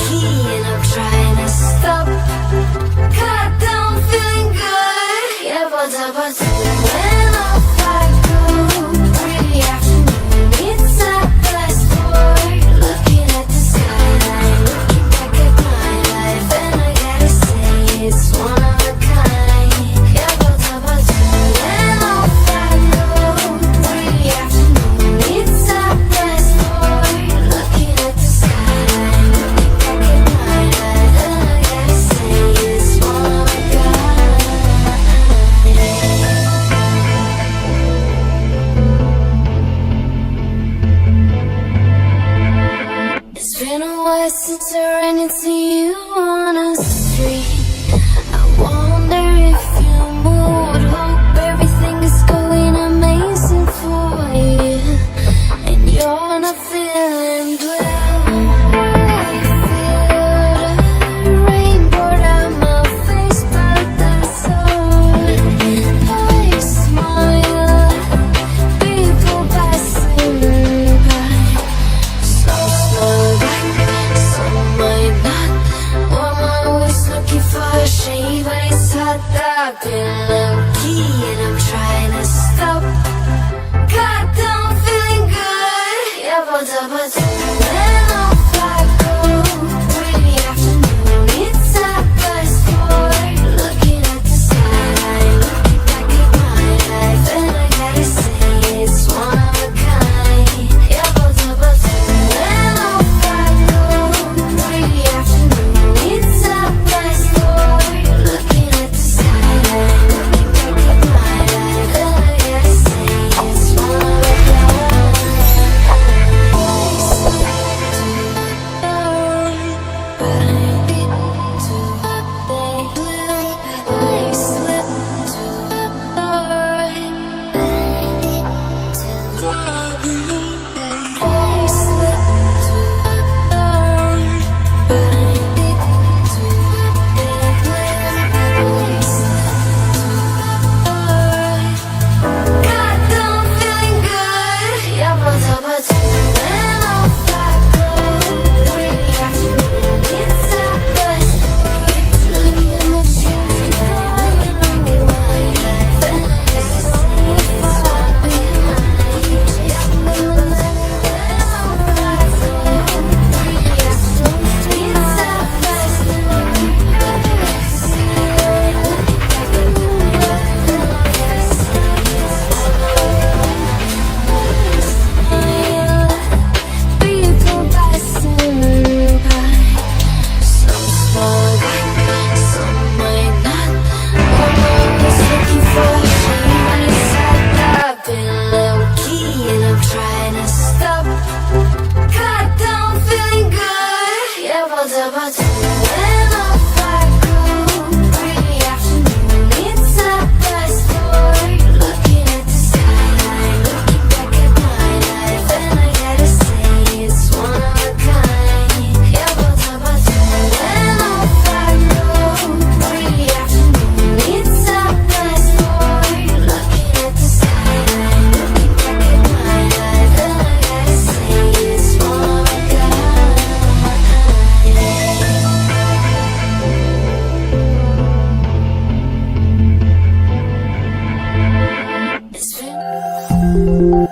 key and I'm trying to stop. God, I'm feeling good. Yeah, but when off I go. Pretty afternoon, it's at last door. Looking at the skyline, looking back at my life, and I gotta say it's one of a kind. Yeah, but when off I go. Pretty afternoon, it's at last door. Looking at the skyline, looking back at my life, and I gotta say it's one of a kind. It's been a while since I ran into you on a street. I wonder if you moved. Hope everything is going amazing for you, and you're not feeling well. I feel the rain pour down my face, but that's alright. I smile, people passing by. Some smile back, some might not. Well, I'm always looking for a shade, but it's hot. I've been low-key and I'm trying to stop. God, I'm feeling good. Yeah, but when off I go. Pretty afternoon, it's at last door. Looking at the skyline, looking back at my life, and I gotta say it's one of a kind. Yeah, but when off I go. Pretty afternoon, it's at last door. Looking at the skyline, looking back at my life, and I gotta say it's one of a kind. When off I go. Pretty afternoon, it's at last door. Looking at the skyline, looking back at my life, and I gotta say it's one of a kind. Yeah, but when off I go. Pretty afternoon, it's at last door. Looking at the skyline, looking back at my life, and I gotta say it's one of a kind. It's been